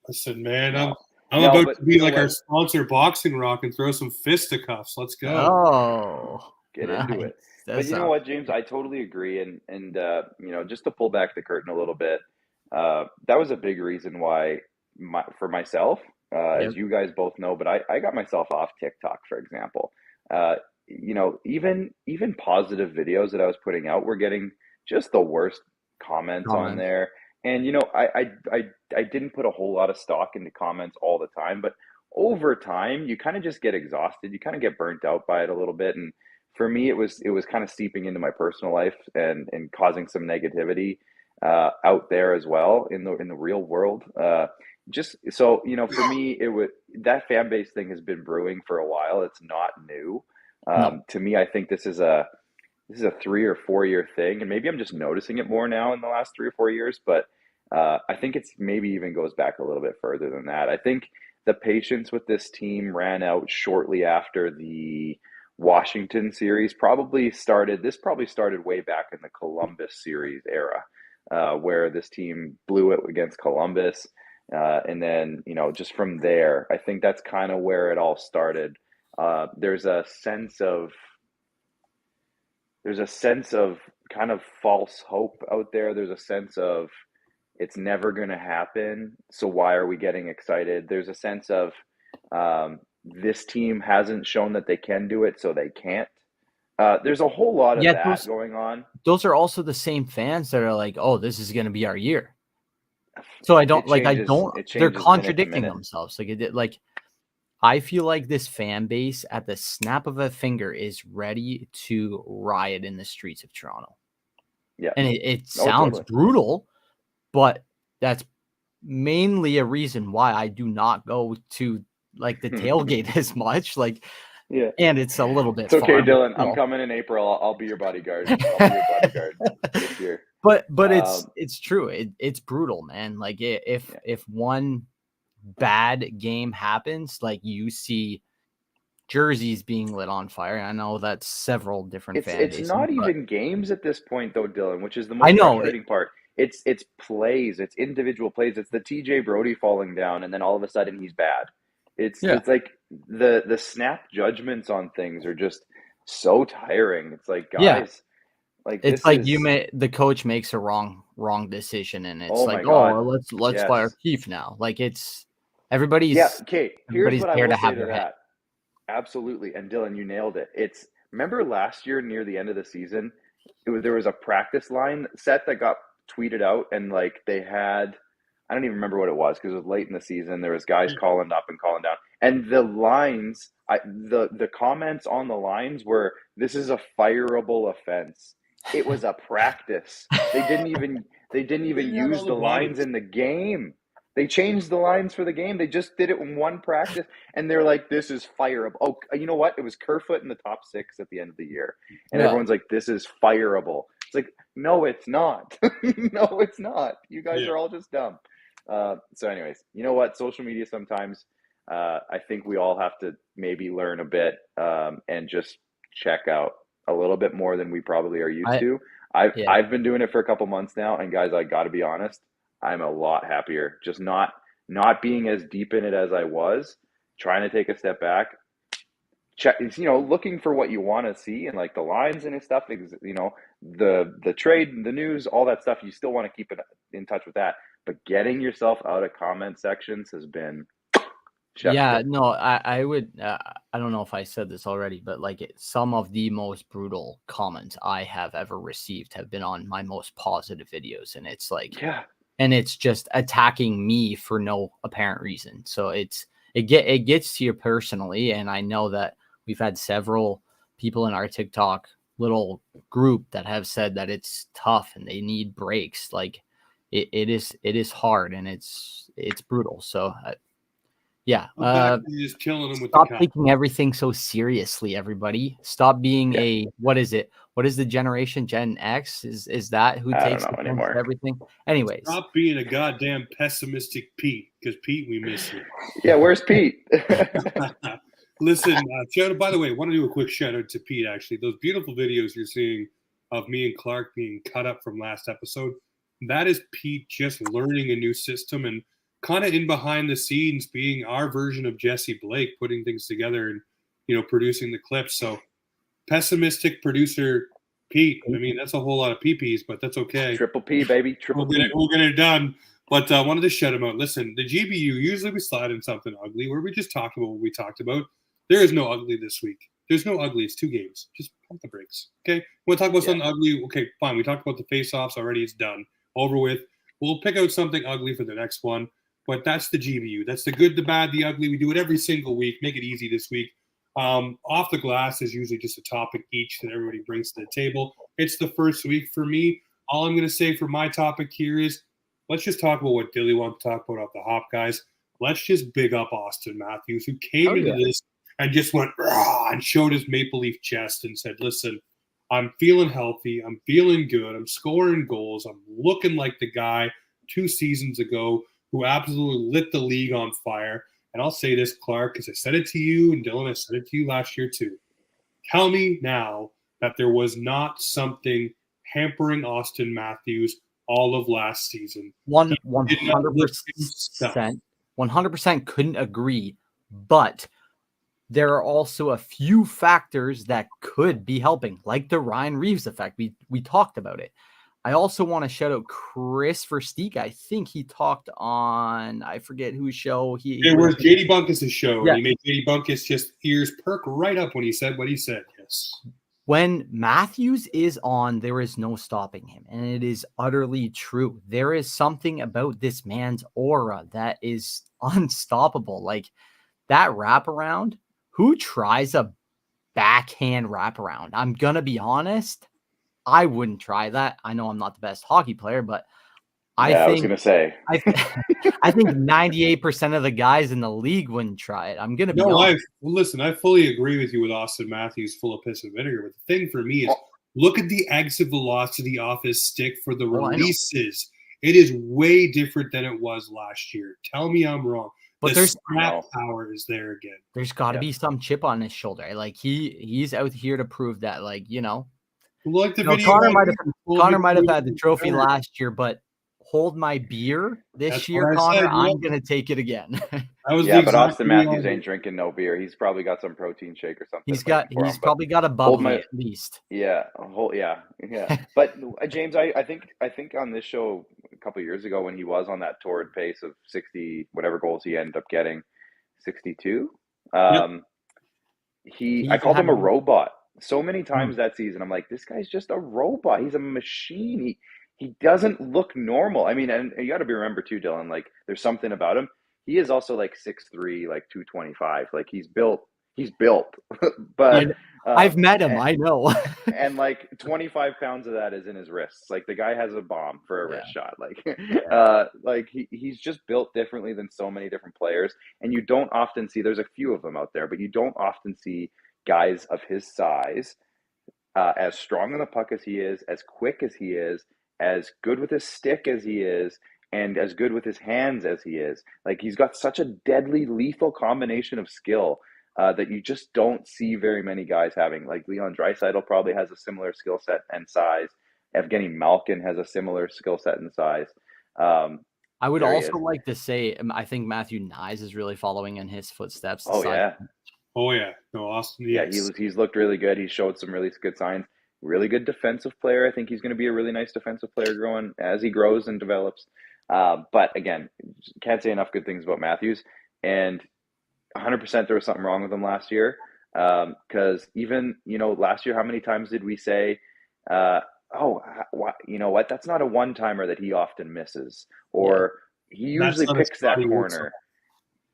Listen, man, I'm about to be like our sponsor, Boxing Rock, and throw some fisticuffs. Let's go. Oh, get into it. But you know what, James? I totally agree. And just to pull back the curtain a little bit, that was a big reason why for myself, as you guys both know, but I got myself off TikTok, for example. Even positive videos that I was putting out were getting just the worst comments on there. And, I didn't put a whole lot of stock into comments all the time, but over time, you kind of just get exhausted. You kind of get burnt out by it a little bit. And for me, it was kind of seeping into my personal life and causing some negativity out there as well in the real world. Just so, for me, that fan base thing has been brewing for a while. It's not new. To me, I think this is a 3 or 4 year thing, and maybe I'm just noticing it more now in the last 3 or 4 years, but I think it's maybe even goes back a little bit further than that. I think the patience with this team ran out shortly after the Washington series. Probably started way back in the Columbus series era, where this team blew it against Columbus. And then, just from there, I think that's kind of where it all started. There's a sense of kind of false hope out there. There's a sense of it's never going to happen. So why are we getting excited? There's a sense of this team hasn't shown that they can do it, so they can't. There's a whole lot of that going on. Those are also the same fans that are like, oh, this is going to be our year. So they're contradicting themselves. I feel like this fan base at the snap of a finger is ready to riot in the streets of Toronto. Yeah. And it sounds brutal, but that's mainly a reason why I do not go to the tailgate as much. And it's a little bit. It's okay, Dylan. I'm coming in April. I'll be your bodyguard. This year. But it's true. It's brutal, man. If one bad game happens, you see jerseys being lit on fire. I know that's several different fan bases. It's not even games at this point, though, Dylan, which is the most frustrating part. It's plays. It's individual plays. It's the TJ Brody falling down, and then all of a sudden he's bad. It's like the snap judgments on things are just so tiring. It's like, guys, the coach makes a wrong decision, and it's let's fire Keefe now. Everybody's Here's what I there will to have say to that. Absolutely, and Dylan, you nailed it. Remember last year near the end of the season, there was a practice line set that got tweeted out, and they had, I don't even remember what it was because it was late in the season. There was guys calling up and calling down, and the lines, the comments on the lines were, "This is a fireable offense." It was a practice. They didn't even use the lines in the game. They changed the lines for the game. They just did it in one practice, and they're like, "This is fireable." Oh, you know what? It was Kerfoot in the top 6 at the end of the year, and everyone's like, "This is fireable." It's like, no, it's not. No, it's not. You guys are all just dumb. So, anyways, you know what? Social media sometimes, I think we all have to maybe learn a bit and just check out a little bit more than we probably are used to. Yeah. I've been doing it for a couple months now, and guys, I got to be honest, I'm a lot happier. Just not being as deep in it as I was, trying to take a step back, check, looking for what you want to see and like the lines and stuff, the trade, the news, all that stuff. You still want to keep it in touch with that, but getting yourself out of comment sections has been chef's Yeah, kiss. no, I would, I don't know if I said this already, but like some of the most brutal comments I have ever received have been on my most positive videos. And it's like, Yeah. and it's just attacking me for no apparent reason. So it gets to you personally. And I know that we've had several people in our TikTok little group that have said that it's tough and they need breaks. Like it is hard and it's brutal. So yeah. I'm back to just killing them with the Stop cut. taking everything so seriously, everybody. Stop being Yeah. what is it? What is the generation? Gen X? Is that who I takes don't know offense anymore. to everything? Anyways. Stop being a goddamn pessimistic Pete, because Pete, we miss you. Yeah, where's Pete? Listen, shout out, by the way, I want to do a quick shout out to Pete, actually. Those beautiful videos you're seeing of me and Clark being cut up from last episode, that is Pete just learning a new system and kind of in behind the scenes being our version of Jesse Blake, putting things together and, producing the clips. So pessimistic producer Pete, I mean, that's a whole lot of PPs, but that's okay. Triple P, baby. Triple P. We'll get it done. But I wanted to shut him out. Listen, the GBU, usually we slide in something ugly where we just talk about what we talked about. There is no ugly this week. There's no ugly. It's 2 games. Just pump the brakes. Okay? Want to talk about something ugly? Okay, fine. We talked about the face-offs already. It's done. Over with. We'll pick out something ugly for the next one. But that's the GBU. That's the good, the bad, the ugly. We do it every single week. Make it easy this week. Off the glass is usually just a topic each that everybody brings to the table. It's the first week for me. All I'm going to say for my topic here is let's just talk about what Dilly wants to talk about off the hop, guys. Let's just big up Austin Matthews, who came into this and just went rah, and showed his Maple Leaf chest and said, listen, I'm feeling healthy. I'm feeling good. I'm scoring goals. I'm looking like the guy 2 seasons ago who absolutely lit the league on fire. And I'll say this, Clark, because I said it to you, and Dylan, I said it to you last year too. Tell me now that there was not something hampering Austin Matthews all of last season. 100% couldn't agree, but there are also a few factors that could be helping, like the Ryan Reaves effect. We talked about it. I also want to shout out Chris Versteeg. I think he talked on, I forget whose show. It was JD Bunkus' show, yeah. And he made JD Bunkus just ears perk right up when he said what he said. Yes. When Matthews is on, there is no stopping him. And it is utterly true. There is something about this man's aura that is unstoppable. Like that wraparound, who tries a backhand wraparound? I'm going to be honest. I wouldn't try that. I know I'm not the best hockey player, but I was going to say. I think 98% of the guys in the league wouldn't try it. I'm going to be honest. Listen, I fully agree with you with Austin Matthews full of piss and vinegar. But the thing for me is look at the exit velocity off his stick for the releases. It is way different than it was last year. Tell me I'm wrong. But there's snap power is there again. There's got to be some chip on his shoulder. Like he's out here to prove that, like, like the video Connor might have had the trophy last year, but hold my beer this year, Connor. I'm gonna take it again. But Austin Matthews ain't drinking no beer. He's probably got some protein shake or something. He's probably got a bubbly at least. Yeah. But James, I think on this show a couple of years ago when he was on that torrid pace of 60 whatever goals he ended up getting, 62. I called him a robot so many times that season. I'm like, this guy's just a robot. He's a machine. He doesn't look normal. I mean, and you got to remember too, Dylan, like there's something about him. He is also like 6'3", like 225. Like he's built. But I've met him. I know. And like 25 pounds of that is in his wrists. Like the guy has a bomb for a wrist shot. Like he's just built differently than so many different players. And you don't often see, there's a few of them out there, but you don't often see guys of his size as strong on the puck as he is, as quick as he is, as good with his stick as he is, and as good with his hands as he is. Like he's got such a deadly, lethal combination of skill that you just don't see very many guys having. Like Leon Draisaitl probably has a similar skill set and size, Evgeny Malkin has a similar skill set and size. I would There he also is. like to say, I think Matthew Nyes is really following in his footsteps. Oh yeah, Oh yeah, no, Austin. yeah. Yes. He's looked really good. He showed some really good signs. Really good defensive player. I think he's going to be a really nice defensive player growing as he grows and develops. But again, can't say enough good things about Matthews. And 100% there was something wrong with him last year. Because even, last year, how many times did we say, you know what? That's not a one timer that he often misses, or he That's usually not a picks that Scotty Woodson. corner.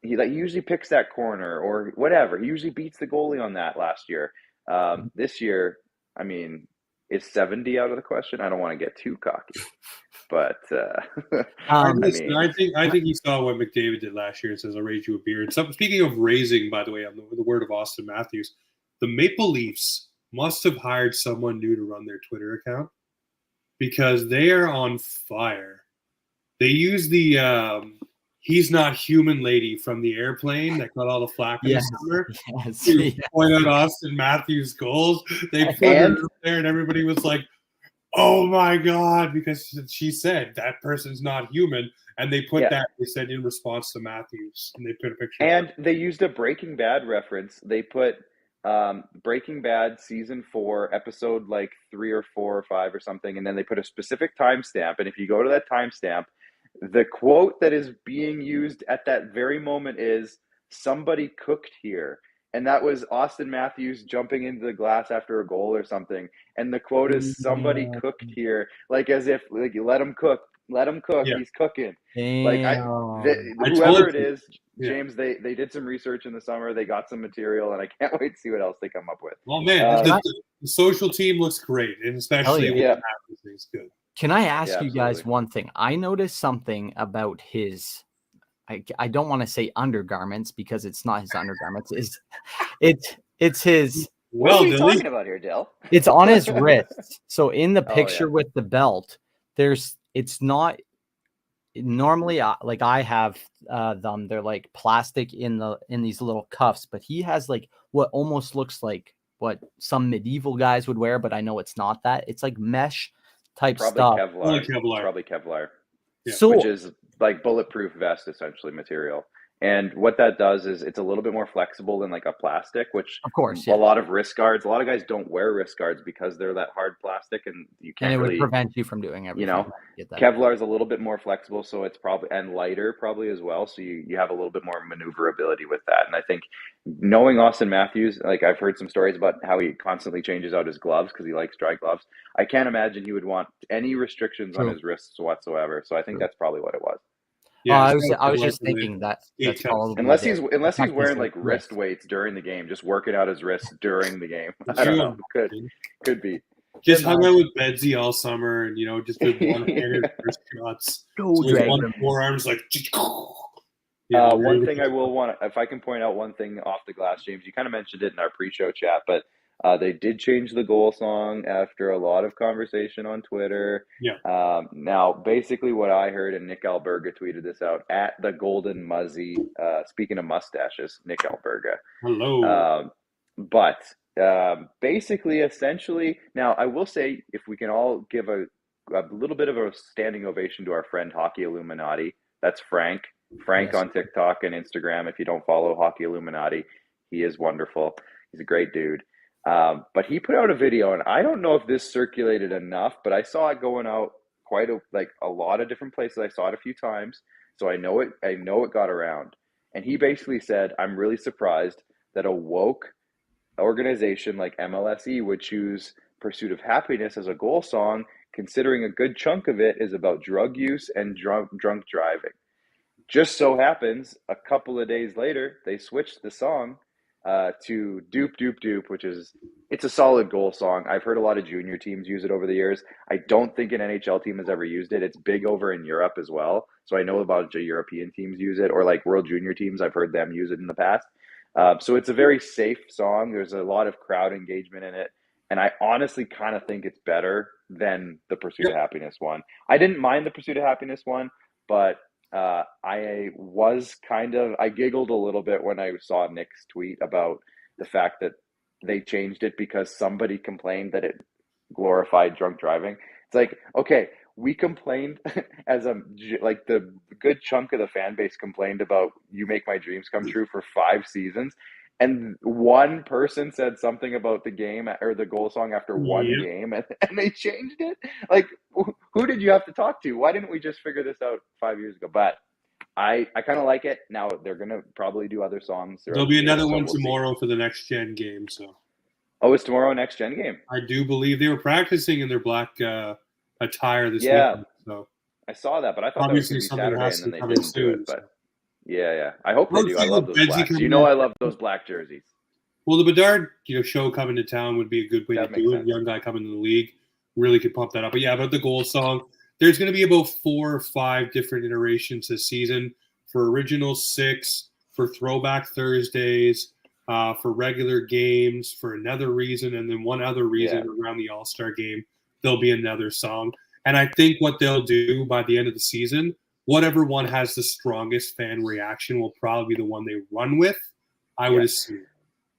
He usually picks that corner or whatever. He usually beats the goalie on that last year. This year, I mean, is 70 out of the question? I don't want to get too cocky, but I mean, think he saw what McDavid did last year and says, "I'll raise you a beer." And speaking of raising, by the way, on the word of Austin Matthews, the Maple Leafs must have hired someone new to run their Twitter account because they are on fire. They use the "He's Not Human" lady from the airplane that got all the flack in the summer to point out Austin Matthews' goals. They put her up there, and everybody was like, "Oh my God," because she said that person's not human. And they put that, they said in response to Matthews, and they put a picture. And they used a Breaking Bad reference. They put Breaking Bad season 4, episode like 3 or 4 or 5 or something. And then they put a specific timestamp. And if you go to that timestamp, the quote that is being used at that very moment is "somebody cooked here." And that was Austin Matthews jumping into the glass after a goal or something. And the quote is "somebody cooked here," like as if like you let him cook. Let him cook. Yeah. He's cooking. Damn. Like whoever it is, James, they did some research in the summer. They got some material, and I can't wait to see what else they come up with. Oh man, the social team looks great, and especially when Matthews is good. Can I ask you guys one thing? I noticed something about his. I don't want to say undergarments because it's not his undergarments. It's his. What are you talking about here, Dale? It's on his wrist. So in the picture with the belt, it's not normally like I have them. They're like plastic in these little cuffs, but he has like what almost looks like what some medieval guys would wear, but I know it's not that. It's like mesh type stuff. Probably Kevlar. Yeah. So, which is like bulletproof vest essentially material. And what that does is it's a little bit more flexible than like a plastic, which of course, a lot of wrist guards, a lot of guys don't wear wrist guards because they're that hard plastic and you can't and it really would prevent you from doing everything. Kevlar is a little bit more flexible, so it's probably and lighter probably as well. So you have a little bit more maneuverability with that. And I think knowing Austin Matthews, like I've heard some stories about how he constantly changes out his gloves because he likes dry gloves. I can't imagine he would want any restrictions on his wrists whatsoever. So I think that's probably what it was. Yeah, I was just thinking that's probably unless he's wearing like wrist weights during the game, just working out his wrists during the game. I don't know. Could be. Just hung out with Bedsy all summer, and just did one-handed wrist shots. One forearms like. One thing I will want, if I can point out one thing off the glass, James, you kind of mentioned it in our pre-show chat, but they did change the goal song after a lot of conversation on Twitter. Yeah. Now, basically what I heard, and Nick Alberga tweeted this out, at the Golden Muzzy, speaking of mustaches, Nick Alberga. Hello. But basically, essentially, now I will say, if we can all give a little bit of a standing ovation to our friend Hockey Illuminati, that's Frank. Frank on TikTok and Instagram. If you don't follow Hockey Illuminati, he is wonderful. He's a great dude. But he put out a video, and I don't know if this circulated enough, but I saw it going out quite a lot of different places. I saw it a few times, so I know it got around. And he basically said, "I'm really surprised that a woke organization like MLSE would choose Pursuit of Happiness as a goal song, considering a good chunk of it is about drug use and drunk driving." Just so happens, a couple of days later, they switched the song to Doop Doop Doop, it's a solid goal song. I've heard a lot of junior teams use it over the years. I don't think an NHL team has ever used it. It's big over in Europe as well. So I know about European teams use it, or like World Junior teams. I've heard them use it in the past. So it's a very safe song. There's a lot of crowd engagement in it. And I honestly kind of think it's better than the Pursuit of Happiness one. I didn't mind the Pursuit of Happiness one, but I giggled a little bit when I saw Nick's tweet about the fact that they changed it because somebody complained that it glorified drunk driving. It's like, okay, we complained as like the good chunk of the fan base complained about "You Make My Dreams Come True" for 5 seasons, and one person said something about the game or the goal song after one Yep. game, and they changed it. Like, who did you have to talk to? Why didn't we just figure this out 5 years ago? But I kind of like it. Now they're gonna probably do other songs There'll throughout the be year, another so one we'll see. tomorrow for the next gen game. So Oh, it's tomorrow next gen game. I do believe they were practicing in their black attire this Yeah, weekend. So I saw that, but I thought that was obviously going to be something Saturday, has and to then be they coming didn't do it. soon. But So. yeah, I hope they Let's do. see I love what those Bedsy blacks. coming You know, in. I love those black jerseys. Well, the Bedard, show coming to town would be a good way That to makes do it. sense. Young guy coming to the league really could pump that up. But yeah, about the goal song, there's going to be about 4 or 5 different iterations this season for original 6, for throwback Thursdays, for regular games, for another reason, and then one other reason around the All-Star game. There'll be another song. And I think what they'll do by the end of the season, whatever one has the strongest fan reaction will probably be the one they run with, I would assume.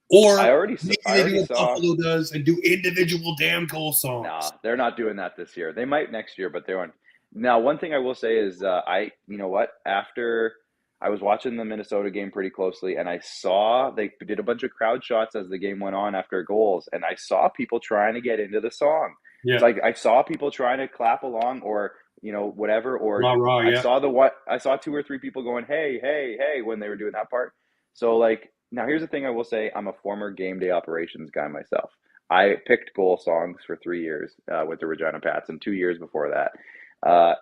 Or I already they do what saw Buffalo does and do individual damn goal songs. Nah, they're not doing that this year. They might next year, but they won't. Now, one thing I will say is, you know what? After I was watching the Minnesota game pretty closely, and I saw they did a bunch of crowd shots as the game went on after goals, and I saw people trying to get into the song. Yeah. It's like I saw people trying to clap along, or whatever, or Rah, I saw 2 or 3 people going, "Hey, hey, hey," when they were doing that part. So, like, now here's the thing I will say: I'm a former game day operations guy myself. I picked goal songs for 3 years with the Regina Pats, and 2 years before that.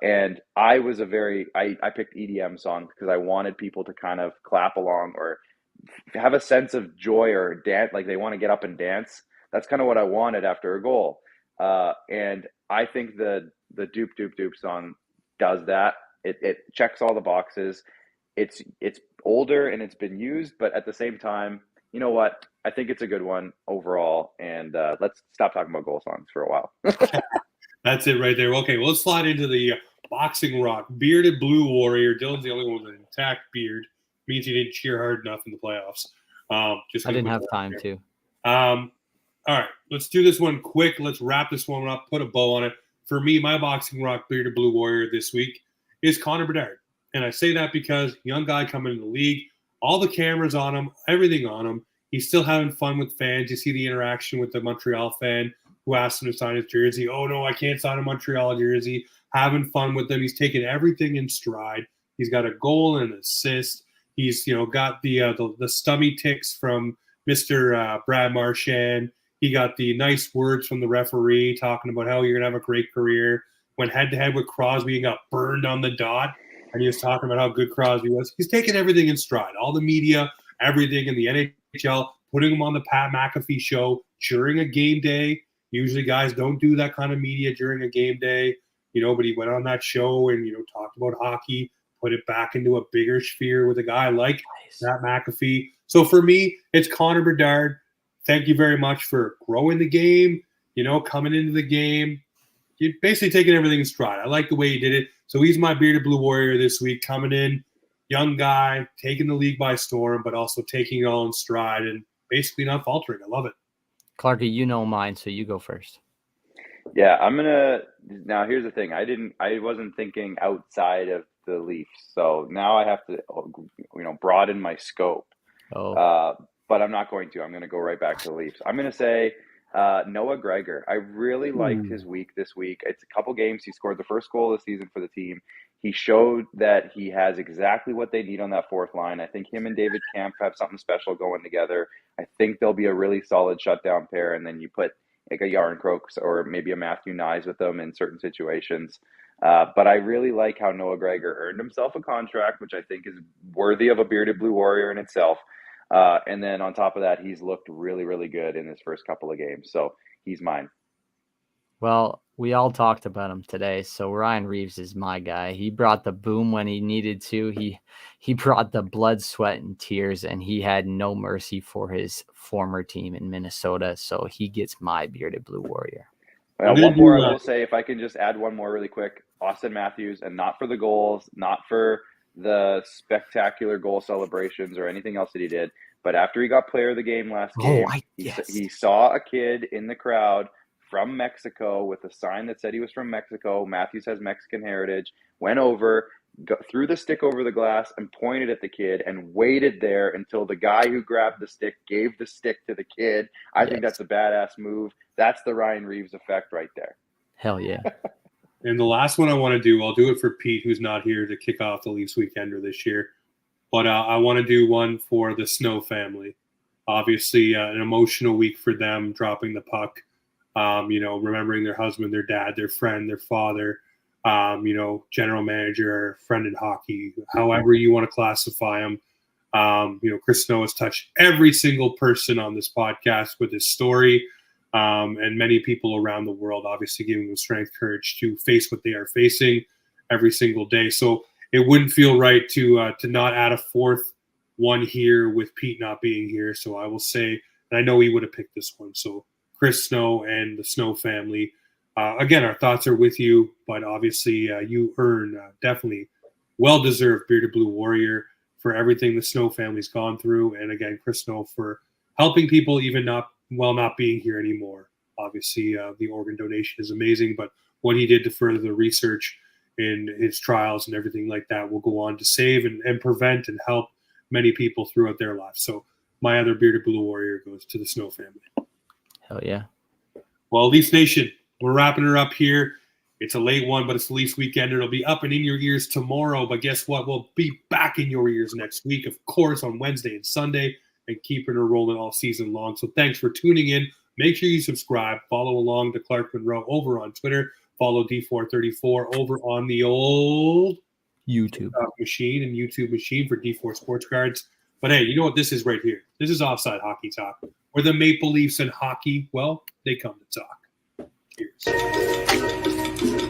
And I was I picked EDM songs because I wanted people to kind of clap along or have a sense of joy or dance, like they want to get up and dance. That's kind of what I wanted after a goal. And I think the Doop Doop Doop song does that. It checks all the boxes. It's older and it's been used, but at the same time, you know what? I think it's a good one overall. And let's stop talking about goal songs for a while. That's it right there. Okay, well, let's slide into the boxing rock. Bearded Blue Warrior. Dylan's the only one with an intact beard. Means he didn't cheer hard enough in the playoffs. I didn't have time to. All right, let's do this one quick. Let's wrap this one up, put a bow on it. For me, my boxing rock Bearded Blue Warrior this week is Connor Bedard. And I say that because young guy coming in the league, all the cameras on him, everything on him. He's still having fun with fans. You see the interaction with the Montreal fan who asked him to sign his jersey. Oh, no, I can't sign a Montreal jersey. Having fun with them. He's taking everything in stride. He's got a goal and an assist. He's got the stummy ticks from Mr. Brad Marchand. He got the nice words from the referee talking about how you're going to have a great career. Went head-to-head with Crosby and got burned on the dot. And he was talking about how good Crosby was. He's taking everything in stride. All the media, everything in the NHL, putting him on the Pat McAfee show during a game day. Usually guys don't do that kind of media during a game day, but he went on that show and, talked about hockey, put it back into a bigger sphere with a guy like Pat McAfee. So for me, it's Connor Bedard. Thank you very much for growing the game, coming into the game. You're basically taking everything in stride. I like the way he did it. So he's my Bearded Blue Warrior this week, coming in, young guy, taking the league by storm, but also taking it all in stride and basically not faltering. I love it. Clarky, you know mine, so you go first. Yeah, now here's the thing. I wasn't thinking outside of the Leafs. So now I have to, broaden my scope. But I'm not going to. I'm going to go right back to the Leafs. I'm going to say Noah Gregor. I really liked his week this week. It's a couple games. He scored the first goal of the season for the team. He showed that he has exactly what they need on that fourth line. I think him and David Kampf have something special going together. I think they'll be a really solid shutdown pair. And then you put like a Yarn Crooks or maybe a Matthew Nyes with them in certain situations. But I really like how Noah Gregor earned himself a contract, which I think is worthy of a Bearded Blue Warrior in itself. And then on top of that, he's looked really, really good in his first couple of games. So he's mine. Well, we all talked about him today. So Ryan Reaves is my guy. He brought the boom when he needed to. He brought the blood, sweat, and tears, and he had no mercy for his former team in Minnesota. So he gets my Bearded Blue Warrior. One more I will say, if I can just add one more really quick, Austin Matthews, and not for the goals, not for the spectacular goal celebrations or anything else that he did, but after he got player of the game last game, he saw a kid in the crowd from Mexico with a sign that said he was from Mexico. Matthews has Mexican heritage. Went over, threw the stick over the glass and pointed at the kid and waited there until the guy who grabbed the stick gave the stick to the kid. I think that's a badass move. That's the Ryan Reaves effect right there. Hell yeah. And the last one I want to do, I'll do it for Pete, who's not here to kick off the Leafs Weekender this year. But I want to do one for the Snow family. Obviously, an emotional week for them, dropping the puck, remembering their husband, their dad, their friend, their father, general manager, friend in hockey, however you want to classify them. Chris Snow has touched every single person on this podcast with his story. And many people around the world, obviously giving them strength, courage to face what they are facing every single day. So it wouldn't feel right to not add a fourth one here with Pete not being here. So I will say, and I know he would have picked this one. So Chris Snow and the Snow family, again, our thoughts are with you, but obviously you earn definitely well-deserved Bearded Blue Warrior for everything the Snow family's gone through. And again, Chris Snow for helping people even not being here anymore. Obviously, the organ donation is amazing, but what he did to further the research in his trials and everything like that will go on to save and prevent and help many people throughout their lives. So my other Bearded Blue Warrior goes to the Snow family. Hell yeah. Well, Leafs Nation, we're wrapping her up here. It's a late one, but it's the Leafs Weekend. It'll be up and in your ears tomorrow, but guess what? We'll be back in your ears next week, of course, on Wednesday and Sunday, and keeping her rolling all season long. So thanks for tuning in. Make sure you subscribe. Follow along to Clark Monroe over on Twitter. Follow D434 over on the old YouTube machine and YouTube machine for D4 Sports Cards. But hey, you know what this is right here? This is Offside Hockey Talk, where the Maple Leafs and hockey, well, they come to talk. Cheers.